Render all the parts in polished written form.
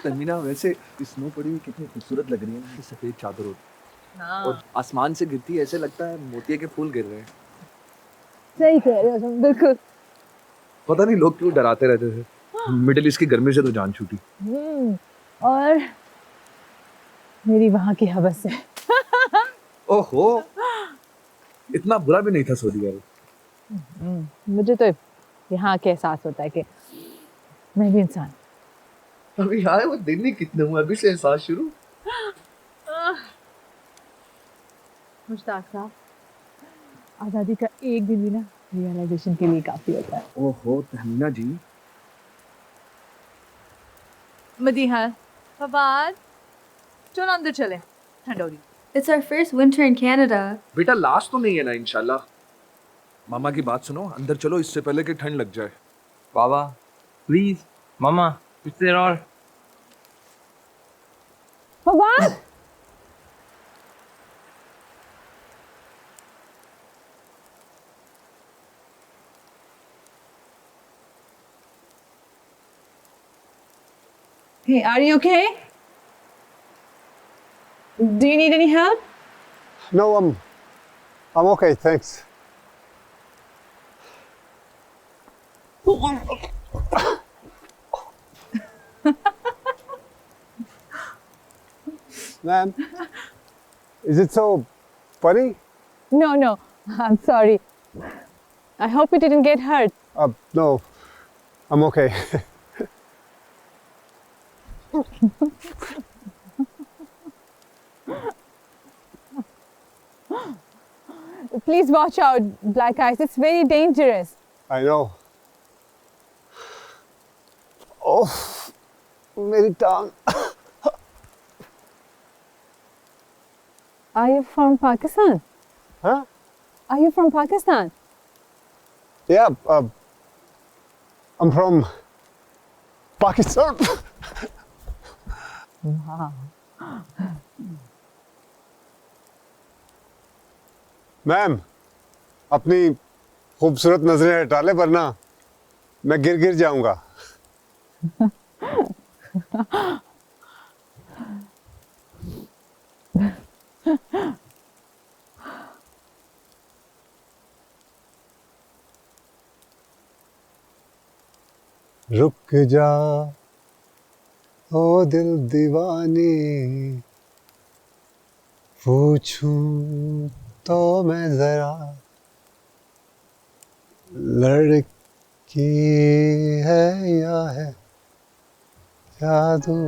तन्वीना, वैसे स्नो पड़ी हुई कितनी खूबसूरत लग रही है ना, सफेद चादर होती। हाँ। और आसमान से गिरती है, ऐसे लगता है मोतिया के फूल गिर रहे हैं। सही कह रहे हो तुम, बिल्कुल। पता नहीं लोग क्यों डराते रहते थे। मिडिल ईस्ट की गर्मी से तो जान छूटी। और मेरी वहां की हवस है। ओहो, इतना बुरा भी नहीं था सऊदी अरब। मुझे तो यहाँ के एहसास होता है कि मैं भी इंसान। अभी यार वो दिन ही कितने हुए, अभी से एहसास शुरू। मुश्ताक साहब, आजादी का एक दिन भी ना रियलाइजेशन के लिए काफी होता है। ओहो तहमीना जी। मदीहा, फवाद, चलो अंदर चले, ठंड हो रही। It's our first winter in Canada. बेटा लास्ट तो नहीं है ना इंशाल्लाह। मामा की बात सुनो, अंदर चलो इससे पहले कि ठंड लग जाए। बाबा प्लीज, मामा कुछ देर और। Fawad, hey, are you okay? Do you need any help? No, I'm okay, thanks. Ma'am, is it so funny? No, I'm sorry. I hope you didn't get hurt. No, I'm okay. Please watch out, black ice. It's very dangerous. I know. Oh, मेरी टांग। Are you from Pakistan? Huh? Are you from Pakistan? Yeah, I'm from Pakistan. Wow. Ma'am, अपनी खूबसूरत नजरें हटा ले वरना मैं गिर जाऊंगा। रुक जा ओ दिल दीवानी, पूछूं तो मैं जरा लड़की है या है जादू।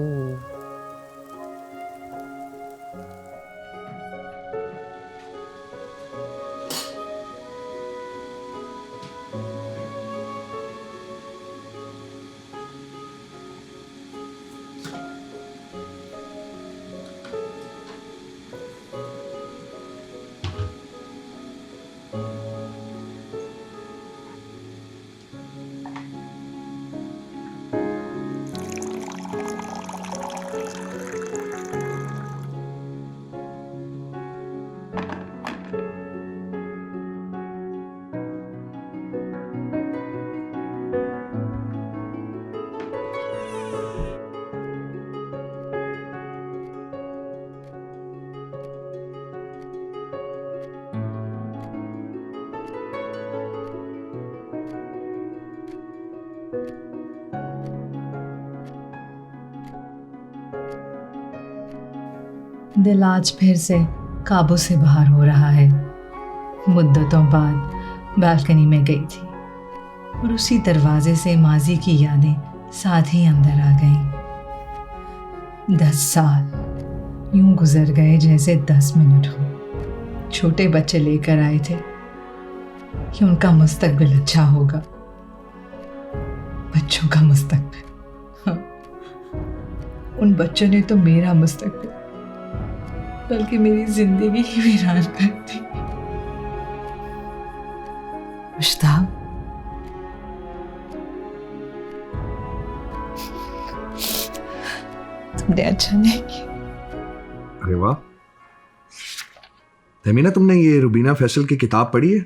दिल आज फिर से काबू से बाहर हो रहा है। मुद्दतों बाद बालकनी में गई थी और उसी दरवाजे से माजी की यादें साथ ही अंदर आ गईं। 10 साल यूं गुजर गए जैसे 10 मिनट हो। छोटे बच्चे लेकर आए थे कि उनका मुस्तकबिल अच्छा होगा। बच्चों का मुस्तकबिल, हाँ। उन बच्चों ने तो मेरा मुस्तकबिल बल्कि मेरी जिंदगी ही वीरान कर दी। मुश्ताक, तुमने अच्छा नहीं किया। अरे वाह तमीना, तुमने ये रुबीना फैसल की किताब पढ़ी है?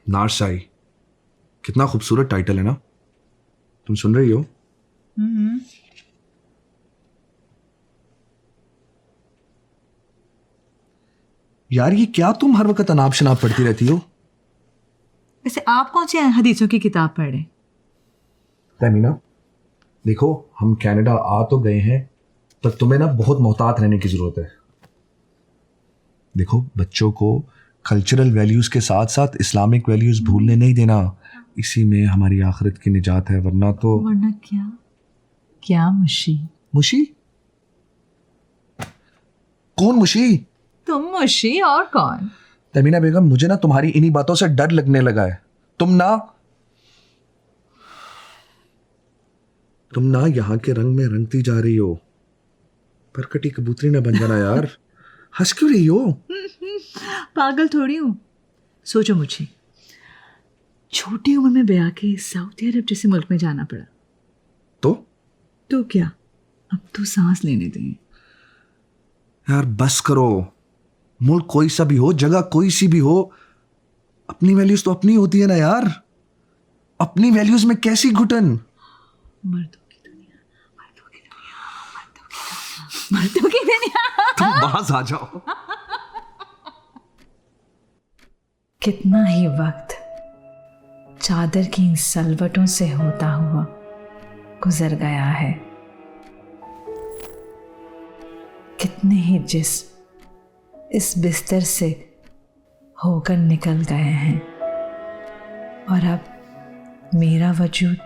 नारसाई, कितना खूबसूरत टाइटल है ना। तुम सुन रही हो? यार ये क्या तुम हर वक्त अनाब शनाब पढ़ती रहती हो? वैसे आप कौन सी हदीसों की किताब पढ़ रहे? तमीना देखो, हम कनाडा आ तो गए हैं, पर तुम्हें ना बहुत मोहतात रहने की जरूरत है। देखो, बच्चों को कल्चरल वैल्यूज के साथ साथ इस्लामिक वैल्यूज भूलने नहीं देना। इसी में हमारी आखिरत की निजात है, वरना क्या क्या मुशी? मुशी? कौन मुशी? तुम मुशी और कौन? तमीना बेगम, मुझे ना तुम्हारी इन्हीं बातों से डर लगने लगा है। तुम ना यहाँ के रंग में रंगती जा रही हो। पर कटी कबूतरी ना बन जाना यार। हंस क्यों रही हो? पागल थोड़ी हूँ। सोचो, मुझे छोटी उम्र में ब्याह के सऊदी अरब जैसे मुल्क में जाना पड़ा। तो क्या, अब तो सांस लेने दें। यार बस करो। मुल्क कोई सा भी हो, जगह कोई सी भी हो, अपनी वैल्यूज तो अपनी होती है ना यार। अपनी वैल्यूज में कैसी घुटन? मर्दों की दुनिया, मर्दों की दुनिया। तुम बाहर आ जाओ। कितना ही वक्त चादर की इन सलवटों से होता हुआ गुजर गया है। कितने ही जिस्म इस बिस्तर से होकर निकल गए हैं और अब मेरा वजूद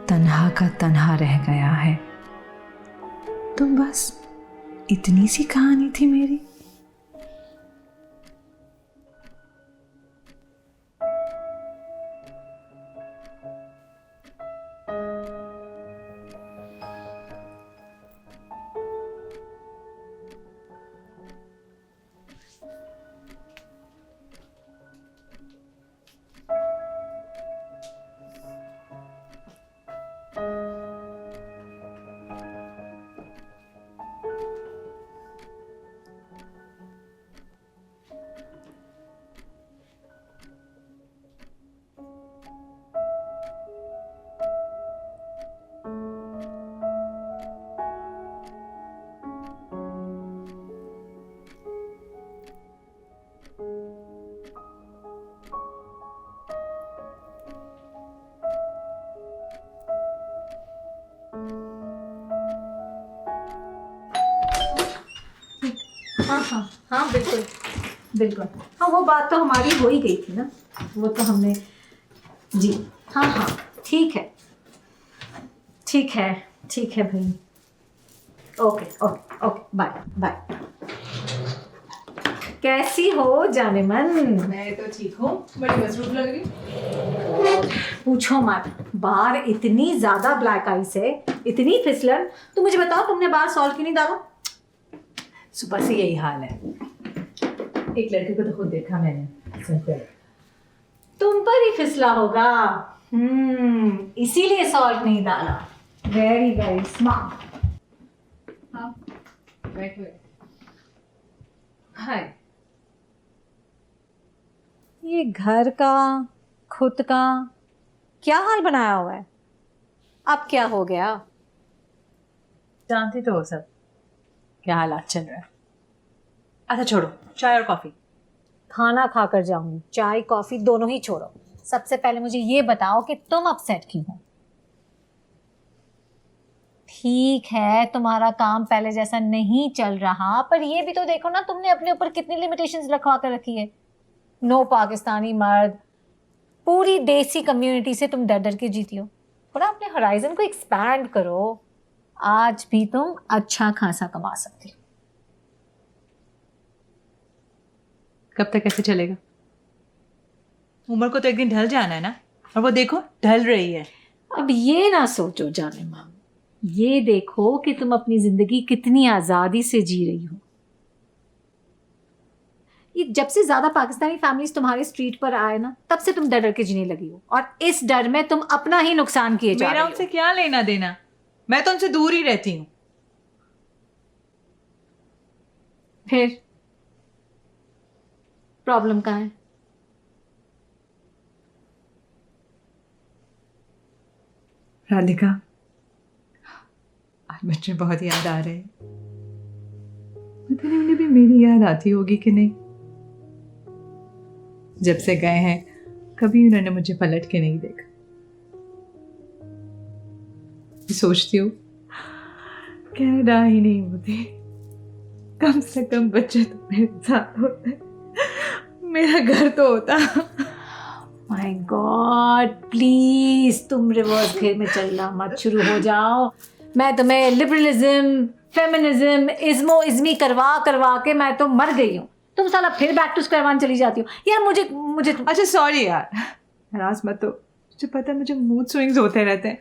तन्हा का तन्हा रह गया है। तो बस इतनी सी कहानी थी मेरी। हाँ हाँ हाँ, बिल्कुल बिल्कुल। हाँ, वो बात तो हमारी हो ही गई थी ना, वो तो हमने। जी हाँ हाँ, ठीक है ठीक है ठीक है भाई। Okay okay okay, bye bye. कैसी हो जाने मन? मैं तो ठीक हूँ, बड़ी मसरूफ लग रही। पूछो मत, बाहर इतनी ज्यादा ब्लैक आइस है, इतनी फिसलन। तो मुझे बताओ, तुमने बाहर सॉल्ट क्यों नहीं डाला? सुबह से यही हाल है। एक लड़के को तो खुद देखा मैंने। तुम पर ही फिसला होगा, इसीलिए सॉल्ट नहीं डाला। Very very smart. हाँ, हाय। ये घर का, खुद का क्या हाल बनाया हुआ है? अब क्या हो गया? जानती तो हो सब क्या हालात चल रहा है। अच्छा छोड़ो, चाय और कॉफी। खाना खाकर जाऊंगी, चाय कॉफी दोनों ही छोड़ो। सबसे पहले मुझे ये बताओ कि तुम अपसेट क्यों हो? ठीक है, तुम्हारा काम पहले जैसा नहीं चल रहा, पर ये भी तो देखो ना, तुमने अपने ऊपर कितनी लिमिटेशंस रखवा कर रखी है। नो पाकिस्तानी मर्द, पूरी देसी कम्युनिटी से तुम डर डर के जीती हो। थोड़ा अपने होराइजन को एक्सपैंड करो, आज भी तुम अच्छा खासा कमा सकती हो। कब तक ऐसे चलेगा? उम्र को तो एक दिन ढल जाना है ना, और वो देखो ढल रही है। अब ये ना सोचो जाने माम, ये देखो कि तुम अपनी जिंदगी कितनी आजादी से जी रही हो। ये जब से ज्यादा पाकिस्तानी फैमिलीज तुम्हारे स्ट्रीट पर आए ना, तब से तुम डर डर के जीने लगी हो, और इस डर में तुम अपना ही नुकसान किए जा रही मेरा हो। उनसे क्या लेना देना, मैं तो उनसे दूर ही रहती हूँ। फिर प्रॉब्लम कहाँ है? राधिका, आज मुझे बहुत याद आ रहे हैं। पता नहीं उन्हें भी मेरी याद आती होगी कि नहीं। जब से गए हैं कभी उन्होंने मुझे पलट के नहीं देखा। सोचती हूँ कनाडा ही नहीं होती, कम से कम बच्चे तो मेरे साथ होते, मेरा घर तो होता। माय गॉड, प्लीज तुम रिवर्स घेर में चलना मत शुरू हो जाओ। मैं तुम्हें लिबरलिज्म, फेमिनिज्म, इज्मो इज्मी करवा करवा के मैं तो मर गई हूँ। तुम साला फिर बैक टू स्क्वायर वन चली जाती हो। यार मुझे मुझे अच्छा सॉरी यार, नाराज मत हो, मुझे पता है मुझे मूड स्विंग्स होते रहते हैं।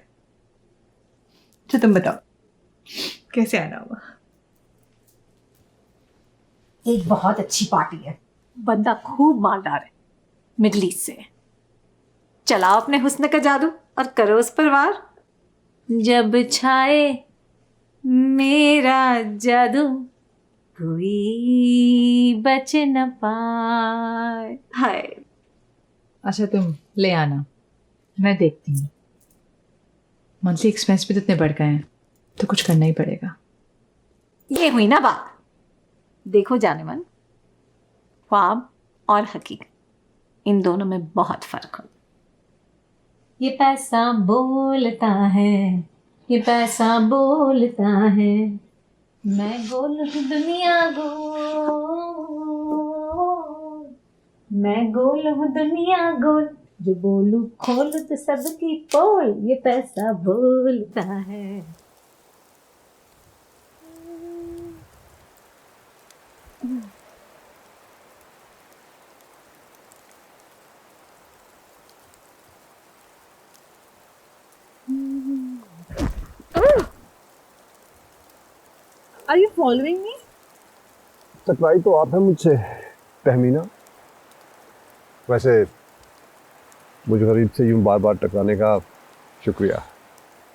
अच्छा तुम बताओ कैसे आना हुआ? एक बहुत अच्छी पार्टी है, बंदा खूब मालदार है, मिडल ईस्ट से। चलाओ अपने हुस्न का जादू और करो उस पर वार। जब छाए मेरा जादू कोई बच न पाए। हाय, अच्छा तुम ले आना, मैं देखती हूँ। मंथली एक्सपेंस भी तो इतने बढ़ गए हैं, तो कुछ करना ही पड़ेगा। ये हुई ना बात। देखो जाने मन, ख्वाब और हकीकत, इन दोनों में बहुत फर्क हो। ये पैसा बोलता है, ये पैसा बोलता है, मैं गोल हूँ दुनिया गोल, मैं गोल हूँ दुनिया गोल, जो बोलूं खोल तो सबकी पोल, ये पैसा बोलता है। Are you following me? टकराई तो आप है मुझसे तहमीना। वैसे मुझे गरीब से यूं बार बार टकराने का शुक्रिया।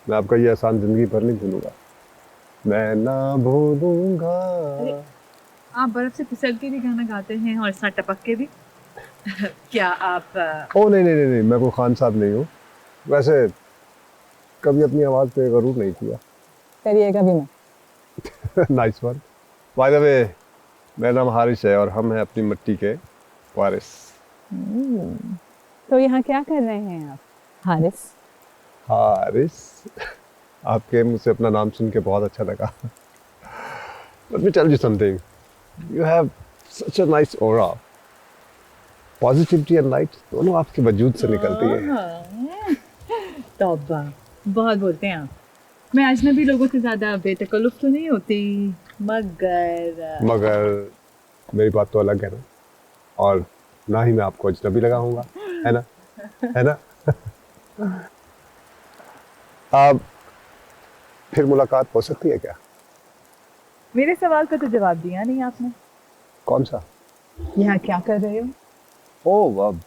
मैं आपका ये एहसान जिंदगी भर नहीं भूलूंगा, मैं ना भूलूंगा। आप बर्फ से फिसल के भी गाना गाते हैं और साथ टपक के भी। क्या आप ओ नहीं नहीं नहीं नहीं, मैं कोई खान साहब नहीं हूँ। वैसे कभी अपनी आवाज़ पे गरूर नहीं किया। करिएगा भी मत। Nice one. By the way, मेरा नाम हारिस है और हम हैं अपनी मिट्टी के वारिस। तो यहाँ क्या कर रहे हैं आप हारिस? हारिस, आपके मुझ से अपना नाम सुन के बहुत अच्छा लगा। Let me tell you something. You have such a nice aura. Positivity and light दोनों आपके वजूद से निकलती है। तौबा, बहुत बोलते हैं आप। मैं अजनबी लोगों से ज़्यादा बेतकल्लुफ़ तो नहीं होती, मगर मेरी बात तो अलग है ना, और ना ही मैं आपको अजनबी लगाऊंगा, है ना? है ना? अब फिर मुलाकात हो सकती है क्या? मेरे सवाल का तो जवाब दिया नहीं आपने। कौन सा? यहाँ क्या कर रहे हो? ओह, अब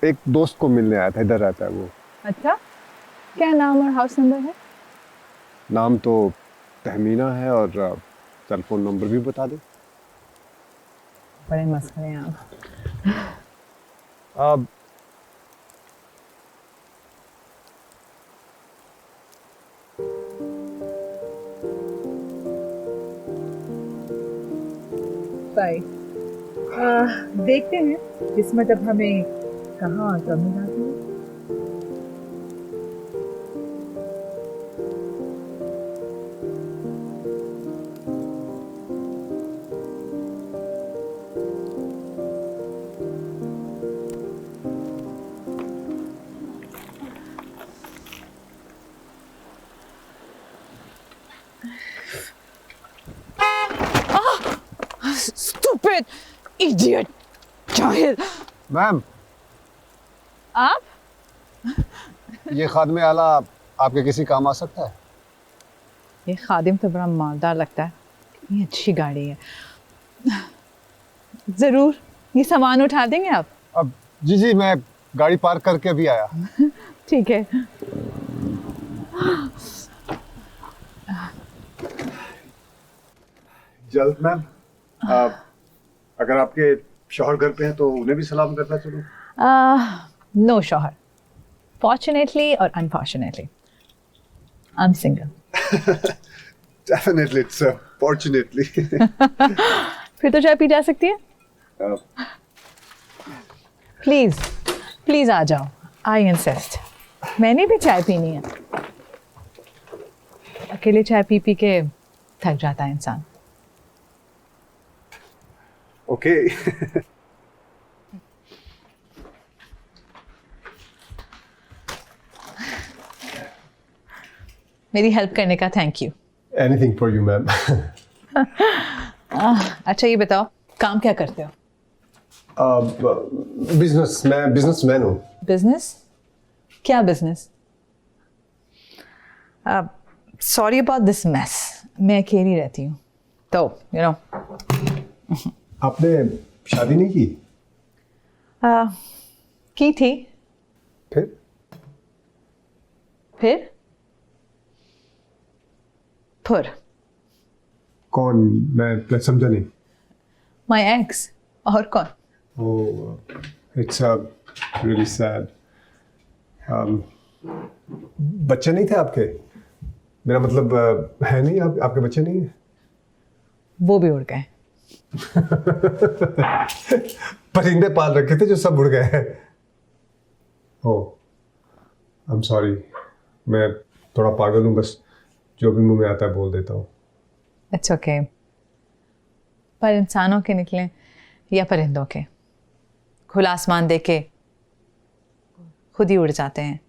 एक दोस्त को मिलने आया था, इधर रहता है वो। अच्छा, क्या नाम और हाउस नंबर है? नाम तो तहमीना है और टेलीफोन नंबर भी बता दे। बड़े मस्खरे हैं आप। अब बाय। देखते हैं किस्मत अब हमें कहाँ कब मिलाती है। इडियट जाहिल। मैम, आप ये खादमे आला आपके किसी काम आ सकता है? ये खादिम तो बड़ा मालदार लगता है, कितनी अच्छी गाड़ी है। ज़रूर, ये सामान उठा देंगे आप? अब जी जी, मैं गाड़ी पार्क करके अभी आया। ठीक है। जल्द मैम, अगर आपके शौहर घर पे हैं तो उन्हें भी सलाम करना चलूं? नो शौहर, फॉर्चुनेटली और unfortunately I am single. Definitely, it's fortunately. फिर तो चाय पी जा सकती है। प्लीज प्लीज आ जाओ, आई इंसिस्ट। मैंने भी चाय पीनी है। अकेले चाय पी पी के थक जाता है इंसान। ओके। मेरी हेल्प करने का thank you. Anything for you ma'am. अच्छा ये बताओ, काम क्या करते हो? बिजनेस, मैं बिजनेसमैन हूँ। बिजनेस? क्या business? Sorry about this mess, मैं अकेली रहती हूँ तो यू नो। आपने शादी नहीं की? की थी। फिर? फिर फुर कौन? मैं समझा नहीं। माई एक्स। और कौन? ओह, इट्स रियली सैड। बच्चे नहीं थे आपके? मेरा मतलब है नहीं, आपके बच्चे नहीं हैं? वो भी उड़ गए। परिंदे पाल रखे थे जो सब उड़ गए। ओह, आई एम सॉरी। मैं थोड़ा पागल हूँ, बस जो भी मुंह में आता है बोल देता हूँ। It's okay. पर इंसानों के निकले या परिंदों के, खुला आसमान देख के खुद ही उड़ जाते हैं।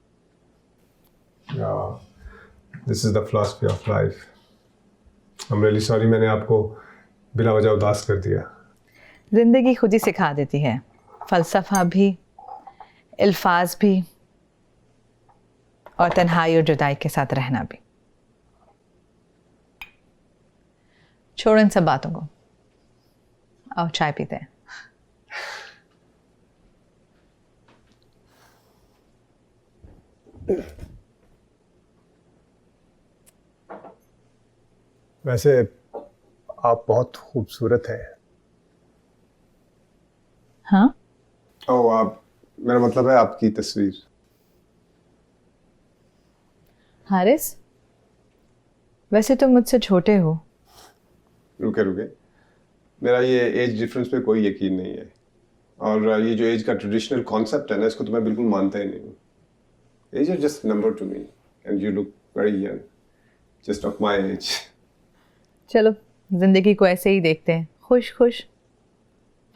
This is the philosophy of life. I am really sorry, मैंने आपको बिना वजह उदास कर दिया। जिंदगी खुद ही सिखा देती है, फलसफा भी, अल्फाज भी, और तन्हाई और जुदाई के साथ रहना भी। छोड़ो इन सब बातों को, आओ चाय पीते हैं। वैसे आप बहुत खूबसूरत हैं। हाँ? ओह, आप, मेरा मतलब है आपकी तस्वीर। हारिस, वैसे तुम मुझसे छोटे हो। रुके रुके, मेरा ये एज डिफरेंस पे कोई यकीन नहीं है, और ये जो एज का ट्रेडिशनल कॉन्सेप्ट है ना, इसको तो मैं बिल्कुल मानता ही नहीं हूँ। Age is just number to me and you look very young, just of my age. चलो जिंदगी को ऐसे ही देखते हैं, खुश खुश।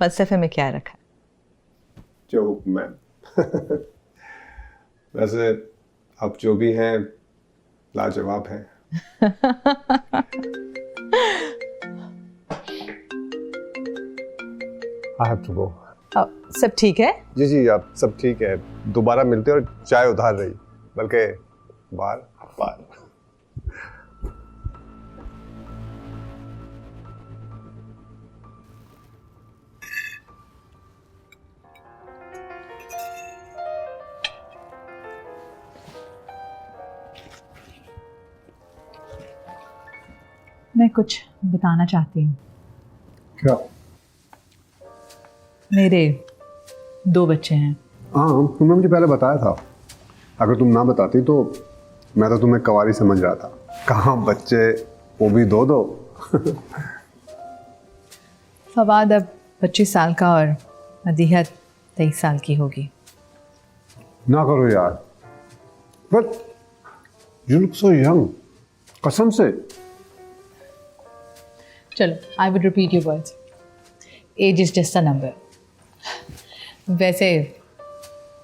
फलसफे में क्या रखा है? जो हुक्म मैम। वैसे आप जो भी हैं लाजवाब हैं। I have to go. सब ठीक है? जी जी, आप सब ठीक है। दोबारा मिलते हैं और चाय उधार रही, बल्कि बार बार। मैं कुछ बताना चाहती हूँ। क्या? मेरे 2 बच्चे हैं। हाँ, तुमने मुझे पहले बताया था। अगर तुम ना बताती तो मैं तो तुम्हें कवारी समझ रहा था। कहाँ बच्चे, वो भी 2-2। फवाद अब 25 साल का और मदीहत 23 साल की होगी। ना करो यार, but you look so young, कसम से। चलो, I would repeat your words, age is just a number. वैसे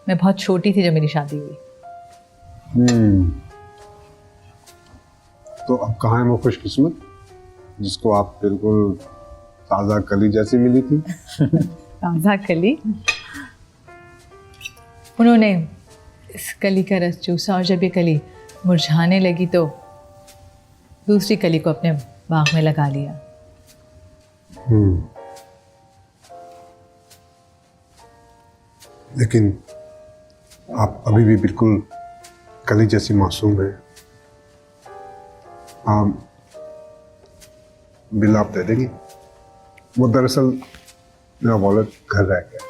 मैं बहुत छोटी थी जब मेरी शादी हुई। तो अब कहाँ है वो खुशकिस्मत जिसको आप बिल्कुल ताज़ा कली जैसी मिली थी। ताज़ा कली। उन्होंने इस कली का रस चूसा और जब ये कली मुरझाने लगी तो दूसरी कली को अपने बाग में लगा लिया। लेकिन आप अभी भी बिल्कुल कली जैसी मासूम हैं। आप बिल आप दे देंगे? वो दरअसल मेरा वॉलेट घर रह गया।